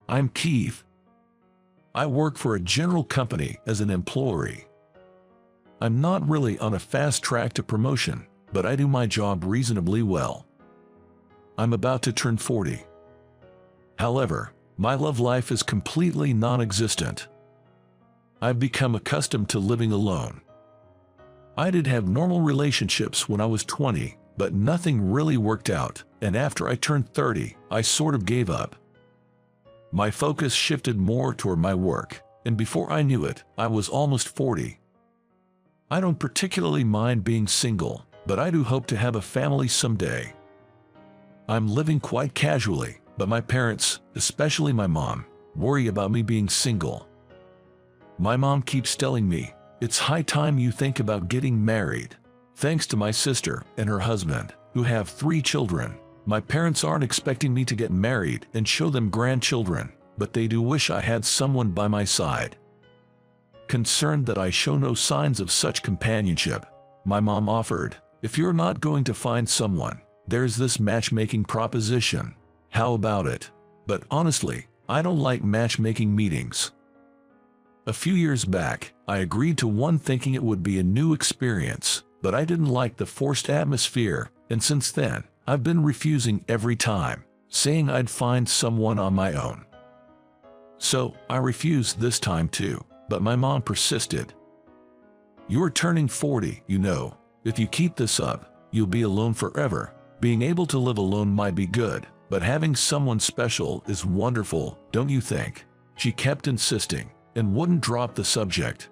I'm Keith. I work for a general company as an employee. I'm not really on a fast track to promotion, but I do my job reasonably well. I'm about to turn 40. However, my love life is completely non-existent. I've become accustomed to living alone. I did have normal relationships when I was 20, but nothing really worked out, and after I turned 30, I sort of gave up. My focus shifted more toward my work, and before I knew it, I was almost 40. I don't particularly mind being single, but I do hope to have a family someday. I'm living quite casually, but my parents, especially my mom, worry about me being single. My mom keeps telling me, "It's high time you think about getting married." Thanks to my sister and her husband, who have 3 children, my parents aren't expecting me to get married and show them grandchildren, but they do wish I had someone by my side. Concerned that I show no signs of such companionship, my mom offered, "If you're not going to find someone, there's this matchmaking proposition. How about it?" But honestly, I don't like matchmaking meetings. A few years back, I agreed to one thinking it would be a new experience, but I didn't like the forced atmosphere, and since then, I've been refusing every time, saying I'd find someone on my own. So, I refused this time too, but my mom persisted. "You're turning 40, you know. If you keep this up, you'll be alone forever. Being able to live alone might be good, but having someone special is wonderful, don't you think?" She kept insisting, and wouldn't drop the subject.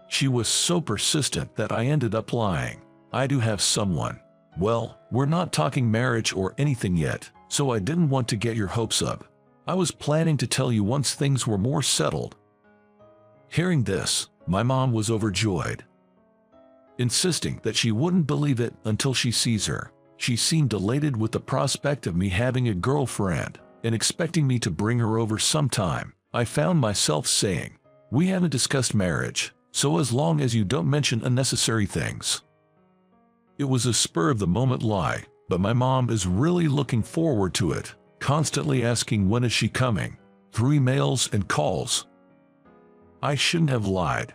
She was so persistent that I ended up lying. "I do have someone. Well, we're not talking marriage or anything yet, so I didn't want to get your hopes up. I was planning to tell you once things were more settled." Hearing this, my mom was overjoyed, insisting that she wouldn't believe it until she sees her. She seemed elated with the prospect of me having a girlfriend, and expecting me to bring her over sometime. I found myself saying, "We haven't discussed marriage, so as long as you don't mention unnecessary things." It was a spur-of-the-moment lie, but my mom is really looking forward to it, constantly asking when is she coming, through emails and calls. I shouldn't have lied.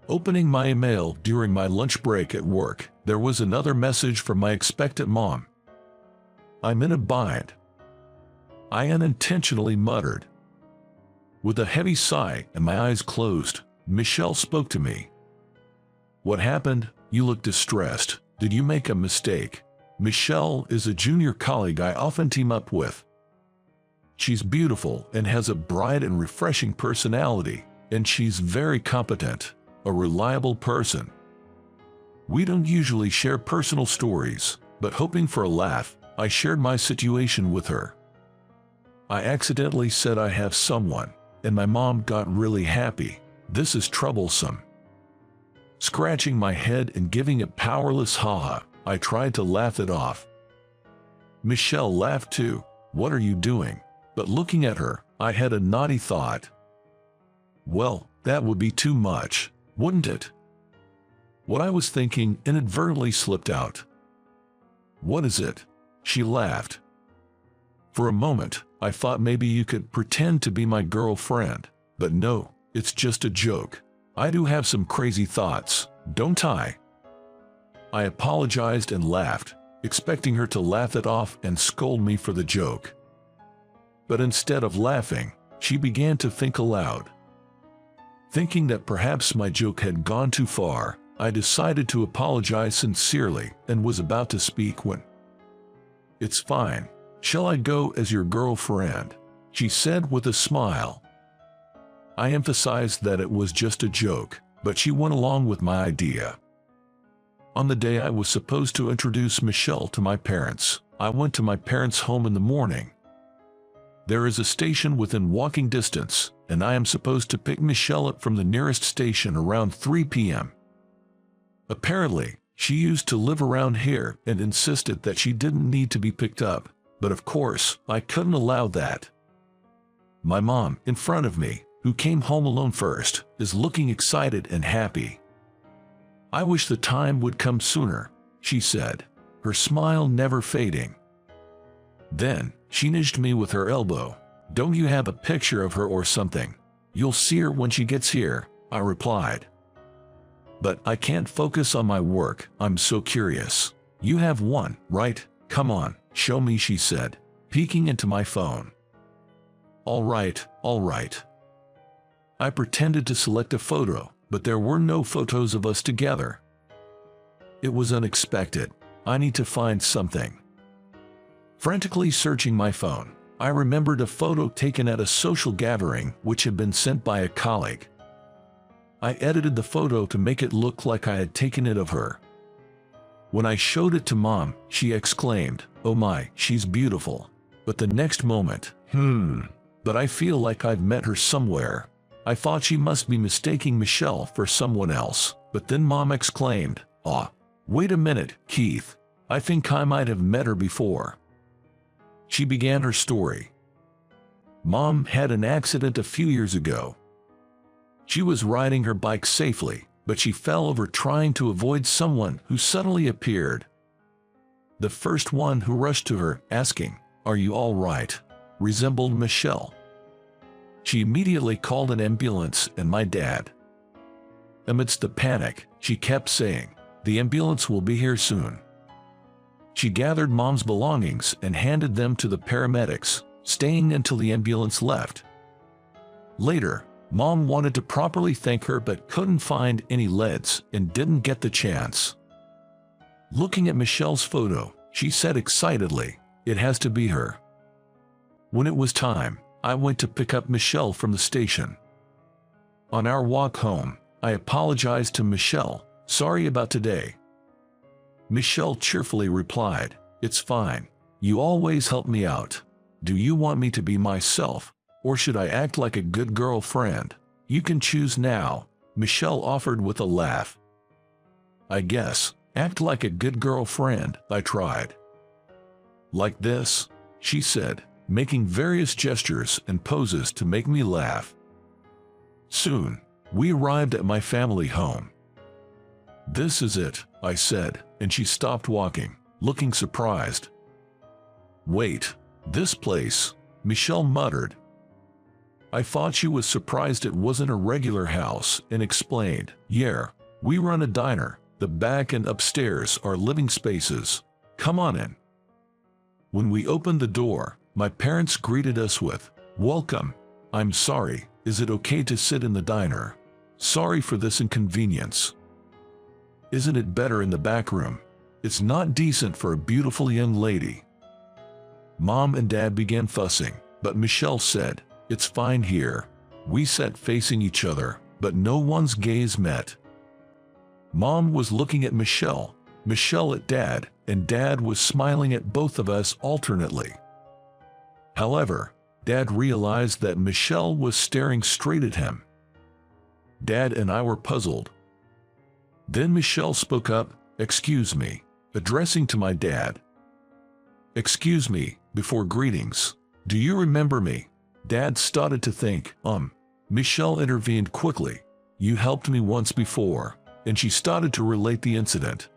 Opening my email during my lunch break at work, there was another message from my expectant mom. "I'm in a bind," I unintentionally muttered. With a heavy sigh and my eyes closed, Michelle spoke to me. "What happened? You look distressed. Did you make a mistake?" Michelle is a junior colleague I often team up with. She's beautiful and has a bright and refreshing personality, and she's very competent, a reliable person. We don't usually share personal stories, but hoping for a laugh, I shared my situation with her. I accidentally said I have someone, and my mom got really happy. This is troublesome. Scratching my head and giving a powerless ha-ha, I tried to laugh it off. Michelle laughed too. "What are you doing?" But looking at her, I had a naughty thought. Well, that would be too much, wouldn't it? What I was thinking inadvertently slipped out. "What is it?" She laughed. "For a moment, I thought maybe you could pretend to be my girlfriend, but no, it's just a joke. I do have some crazy thoughts, don't I?" I apologized and laughed, expecting her to laugh it off and scold me for the joke. But instead of laughing, she began to think aloud. Thinking that perhaps my joke had gone too far, I decided to apologize sincerely and was about to speak when, "It's fine. Shall I go as your girlfriend?" she said with a smile. I emphasized that it was just a joke, but she went along with my idea. On the day I was supposed to introduce Michelle to my parents, I went to my parents' home in the morning. There is a station within walking distance, and I am supposed to pick Michelle up from the nearest station around 3 p.m. Apparently, she used to live around here and insisted that she didn't need to be picked up, but of course, I couldn't allow that. My mom, in front of me, who came home alone first, is looking excited and happy. "I wish the time would come sooner," she said, her smile never fading. Then, she nudged me with her elbow. Don't you have a picture of her or something? You'll see her when she gets here, I replied. But I can't focus on my work, I'm so curious. You have one, right? Come on, show me, she said, peeking into my phone. All right. I pretended to select a photo, but there were no photos of us together. It was unexpected. I need to find something. Frantically searching my phone, I remembered a photo taken at a social gathering which had been sent by a colleague. I edited the photo to make it look like I had taken it of her. When I showed it to Mom, she exclaimed, "Oh my, she's beautiful." But the next moment, but I feel like I've met her somewhere. I thought she must be mistaking Michelle for someone else, but then Mom exclaimed, "Ah, wait a minute, Keith. I think I might have met her before." She began her story. Mom had an accident a few years ago. She was riding her bike safely, but she fell over trying to avoid someone who suddenly appeared. The first one who rushed to her, asking, "Are you all right?" resembled Michelle. She immediately called an ambulance and my dad. Amidst the panic, she kept saying, "The ambulance will be here soon." She gathered Mom's belongings and handed them to the paramedics, staying until the ambulance left. Later, Mom wanted to properly thank her but couldn't find any leads and didn't get the chance. Looking at Michelle's photo, she said excitedly, "It has to be her." When it was time, I went to pick up Michelle from the station. On our walk home, I apologized to Michelle, "Sorry about today." Michelle cheerfully replied, "It's fine. You always help me out. Do you want me to be myself, or should I act like a good girlfriend? You can choose now," Michelle offered with a laugh. "I guess, act like a good girlfriend," I tried. "Like this," she said, making various gestures and poses to make me laugh. Soon, we arrived at my family home. "This is it," I said, and she stopped walking, looking surprised. "Wait, this place," Michelle muttered. I thought she was surprised it wasn't a regular house and explained, "Yeah, we run a diner. The back and upstairs are living spaces. Come on in." When we opened the door, my parents greeted us with, "Welcome. I'm sorry, is it okay to sit in the diner? Sorry for this inconvenience. Isn't it better in the back room? It's not decent for a beautiful young lady." Mom and Dad began fussing, but Michelle said, "It's fine here." We sat facing each other, but no one's gaze met. Mom was looking at Michelle, Michelle at Dad, and Dad was smiling at both of us alternately. However, Dad realized that Michelle was staring straight at him. Dad and I were puzzled. Then Michelle spoke up, "Excuse me," addressing to my dad. "Excuse me," before greetings. "Do you remember me?" Dad started to think, Michelle intervened quickly. "You helped me once before," and she started to relate the incident.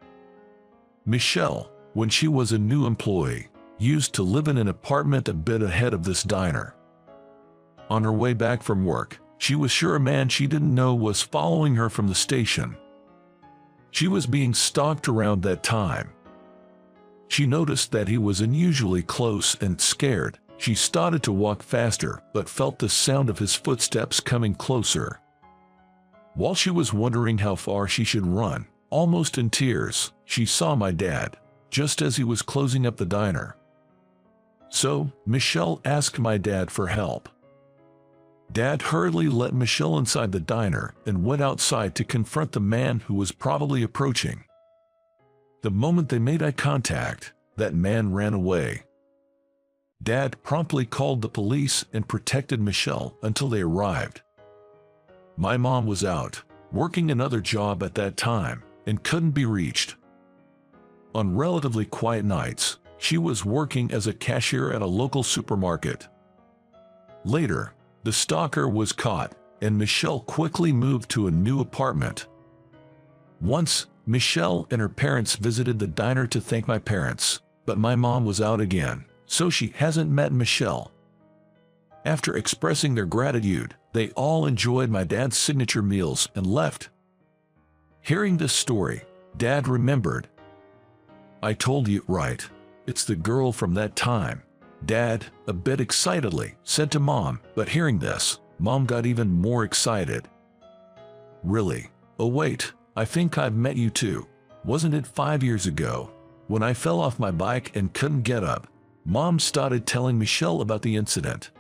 Michelle, when she was a new employee, used to live in an apartment a bit ahead of this diner. On her way back from work, she was sure a man she didn't know was following her from the station. She was being stalked around that time. She noticed that he was unusually close and scared. She started to walk faster, but felt the sound of his footsteps coming closer. While she was wondering how far she should run, almost in tears, she saw my dad, just as he was closing up the diner. So, Michelle asked my dad for help. Dad hurriedly let Michelle inside the diner and went outside to confront the man who was probably approaching. The moment they made eye contact, that man ran away. Dad promptly called the police and protected Michelle until they arrived. My mom was out, working another job at that time, and couldn't be reached. On relatively quiet nights, she was working as a cashier at a local supermarket. Later, the stalker was caught, and Michelle quickly moved to a new apartment. Once, Michelle and her parents visited the diner to thank my parents, but my mom was out again, so she hasn't met Michelle. After expressing their gratitude, they all enjoyed my dad's signature meals and left. Hearing this story, Dad remembered. "I told you right. It's the girl from that time," Dad, a bit excitedly, said to Mom, but hearing this, Mom got even more excited. "Really? Oh wait, I think I've met you too. Wasn't it 5 years ago? When I fell off my bike and couldn't get up?" Mom started telling Michelle about the incident.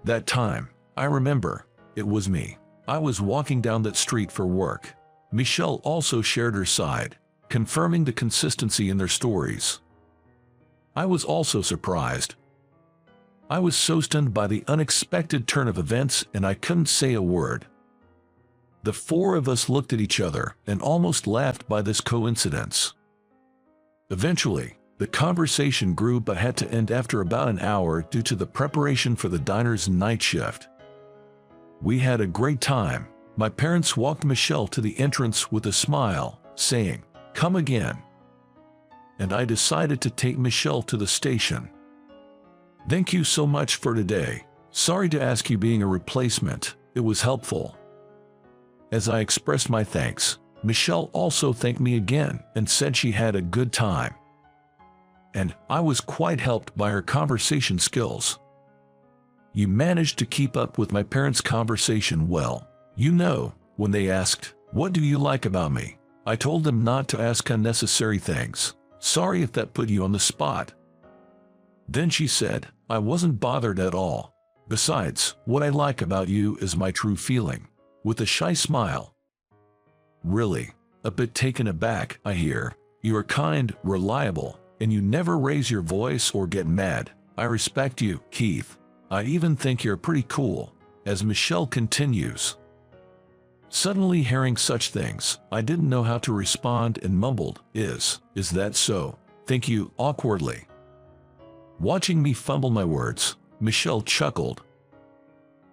"That time, I remember. It was me. I was walking down that street for work." Michelle also shared her side, confirming the consistency in their stories. "I was also surprised. I was so stunned by the unexpected turn of events and I couldn't say a word. The four of us looked at each other and almost laughed by this coincidence. Eventually, the conversation grew but had to end after about an hour due to the preparation for the diner's night shift. We had a great time. My parents walked Michelle to the entrance with a smile, saying, "Come again." And I decided to take Michelle to the station. "Thank you so much for today. Sorry to ask you being a replacement. It was helpful." As I expressed my thanks, Michelle also thanked me again and said she had a good time. And I was quite helped by her conversation skills. You managed to keep up with my parents' conversation well. You know, when they asked, "What do you like about me?" I told them not to ask unnecessary things. Sorry if that put you on the spot. Then she said, "I wasn't bothered at all. Besides, what I like about you is my true feeling," with a shy smile. "Really? A bit taken aback, I hear. You are kind, reliable, and you never raise your voice or get mad. I respect you, Keith. I even think you're pretty cool," as Michelle continues. Suddenly hearing such things, I didn't know how to respond and mumbled, Is that so? Thank you," awkwardly. Watching me fumble my words, Michelle chuckled.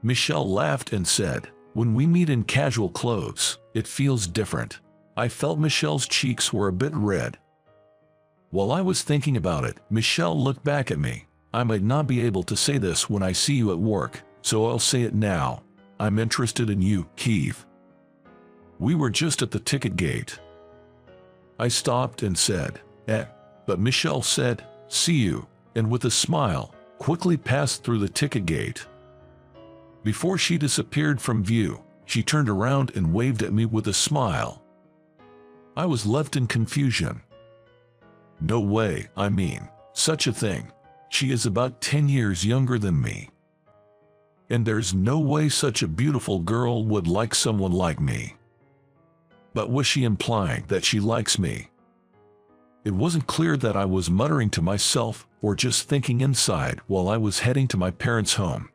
Michelle laughed and said, "When we meet in casual clothes, it feels different." I felt Michelle's cheeks were a bit red. While I was thinking about it, Michelle looked back at me. "I might not be able to say this when I see you at work, so I'll say it now. I'm interested in you, Keith." We were just at the ticket gate. I stopped and said, but Michelle said, "See you," and with a smile, quickly passed through the ticket gate. Before she disappeared from view, she turned around and waved at me with a smile. I was left in confusion. No way, I mean, such a thing. She is about 10 years younger than me. And there's no way such a beautiful girl would like someone like me. But was she implying that she likes me? It wasn't clear that I was muttering to myself or just thinking inside while I was heading to my parents' home.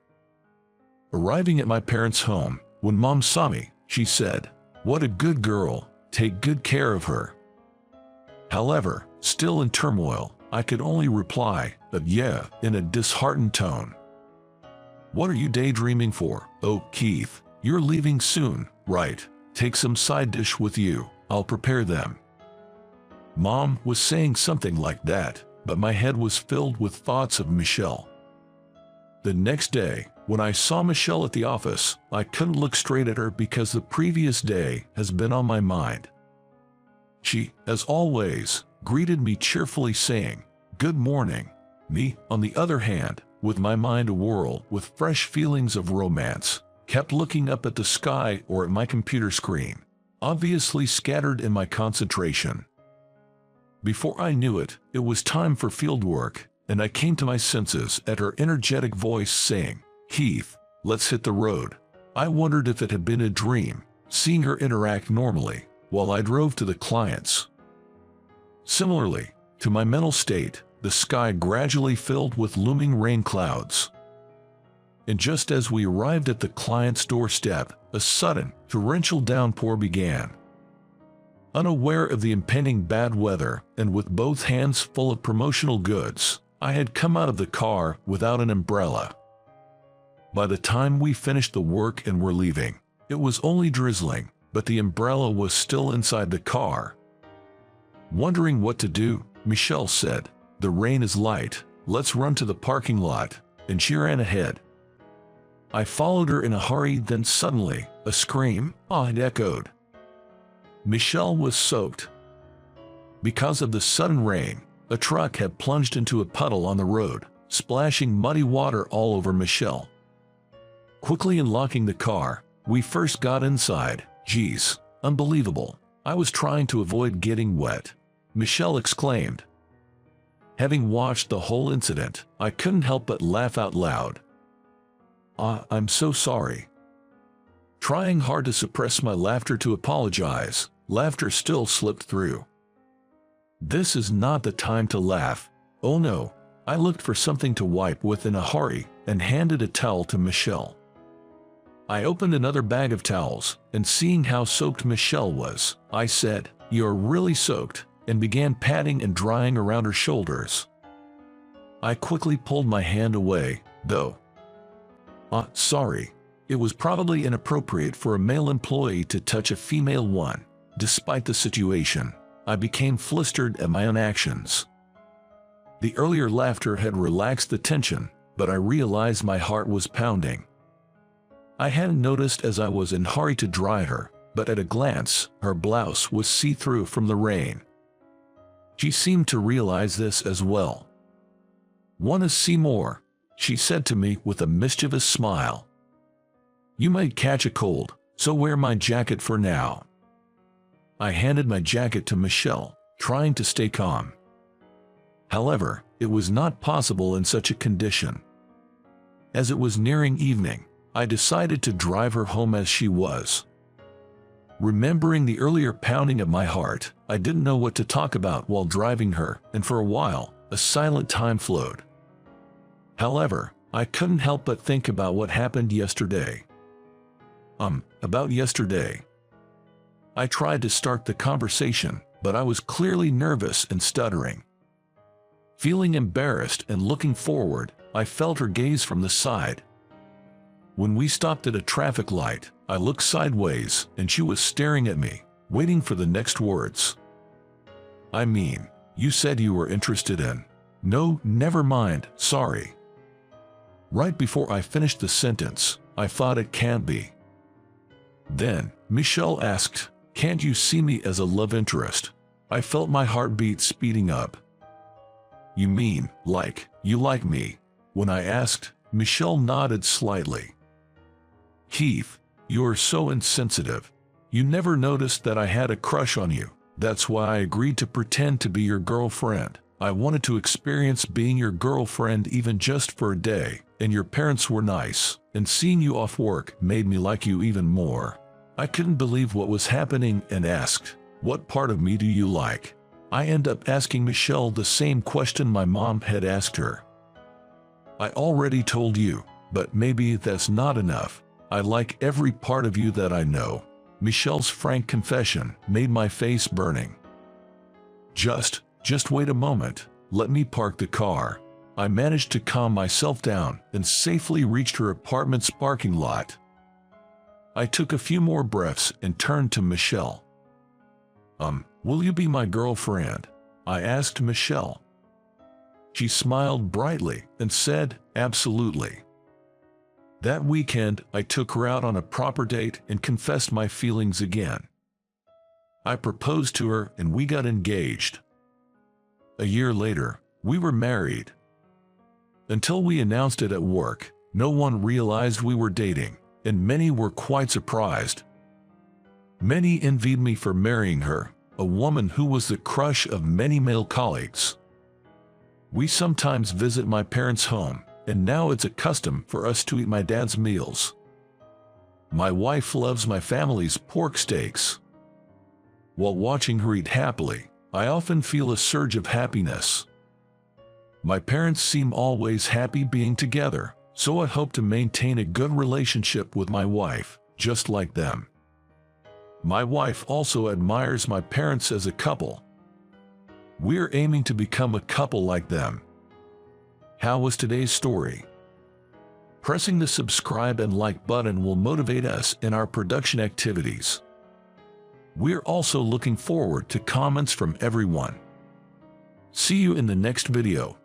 Arriving at my parents' home, when Mom saw me, she said, "What a good girl, take good care of her." However, still in turmoil, I could only reply, "Yeah," in a disheartened tone. "What are you daydreaming for? Oh, Keith, you're leaving soon, right? Take some side dish with you, I'll prepare them." Mom was saying something like that, but my head was filled with thoughts of Michelle. The next day, when I saw Michelle at the office, I couldn't look straight at her because the previous day has been on my mind. She, as always, greeted me cheerfully saying, "Good morning." Me, on the other hand, with my mind awhirl with fresh feelings of romance, kept looking up at the sky or at my computer screen, obviously scattered in my concentration. Before I knew it, it was time for field work, and I came to my senses at her energetic voice saying, "Keith, let's hit the road." I wondered if it had been a dream, seeing her interact normally, while I drove to the clients. Similarly, to my mental state, the sky gradually filled with looming rain clouds. And just as we arrived at the client's doorstep, a sudden, torrential downpour began. Unaware of the impending bad weather, and with both hands full of promotional goods, I had come out of the car without an umbrella. By the time we finished the work and were leaving, it was only drizzling, but the umbrella was still inside the car. Wondering what to do, Michelle said, "The rain is light, let's run to the parking lot," and she ran ahead. I followed her in a hurry, then suddenly, a scream, it echoed. Michelle was soaked. Because of the sudden rain, a truck had plunged into a puddle on the road, splashing muddy water all over Michelle. Quickly unlocking the car, we first got inside. "Geez, unbelievable. I was trying to avoid getting wet," Michelle exclaimed. Having watched the whole incident, I couldn't help but laugh out loud. I'm so sorry." Trying hard to suppress my laughter to apologize, laughter still slipped through. "This is not the time to laugh. Oh no." I looked for something to wipe with in a hurry and handed a towel to Michelle. I opened another bag of towels, and seeing how soaked Michelle was, I said, "You're really soaked," and began patting and drying around her shoulders. I quickly pulled my hand away, though. Sorry. It was probably inappropriate for a male employee to touch a female one. Despite the situation, I became flustered at my own actions. The earlier laughter had relaxed the tension, but I realized my heart was pounding. I hadn't noticed as I was in a hurry to dry her, but at a glance, her blouse was see-through from the rain. She seemed to realize this as well. "Want to see more?" she said to me with a mischievous smile. "You might catch a cold, so wear my jacket for now." I handed my jacket to Michelle, trying to stay calm. However, it was not possible in such a condition. As it was nearing evening, I decided to drive her home as she was. Remembering the earlier pounding of my heart, I didn't know what to talk about while driving her, and for a while, a silent time flowed. However, I couldn't help but think about what happened yesterday. About yesterday. I tried to start the conversation, but I was clearly nervous and stuttering. Feeling embarrassed and looking forward, I felt her gaze from the side. When we stopped at a traffic light, I looked sideways, and she was staring at me, waiting for the next words. "I mean, you said you were interested in..." "No, never mind, sorry." Right before I finished the sentence, I thought it can't be. Then, Michelle asked, "Can't you see me as a love interest?" I felt my heartbeat speeding up. "You mean, like, you like me?" When I asked, Michelle nodded slightly. "Keith, you're so insensitive. You never noticed that I had a crush on you. That's why I agreed to pretend to be your girlfriend. I wanted to experience being your girlfriend even just for a day, and your parents were nice, and seeing you off work made me like you even more." I couldn't believe what was happening and asked, "What part of me do you like?" I ended up asking Michelle the same question my mom had asked her. "I already told you, but maybe that's not enough. I like every part of you that I know." Michelle's frank confession made my face burning. Just wait a moment, let me park the car." I managed to calm myself down and safely reached her apartment's parking lot. I took a few more breaths and turned to Michelle. Will you be my girlfriend?" I asked Michelle. She smiled brightly and said, "Absolutely." That weekend, I took her out on a proper date and confessed my feelings again. I proposed to her and we got engaged. A year later, we were married. Until we announced it at work, no one realized we were dating, and many were quite surprised. Many envied me for marrying her, a woman who was the crush of many male colleagues. We sometimes visit my parents' home, and now it's a custom for us to eat my dad's meals. My wife loves my family's pork steaks. While watching her eat happily, I often feel a surge of happiness. My parents seem always happy being together, so I hope to maintain a good relationship with my wife, just like them. My wife also admires my parents as a couple. We're aiming to become a couple like them. How was today's story? Pressing the subscribe and like button will motivate us in our production activities. We're also looking forward to comments from everyone. See you in the next video.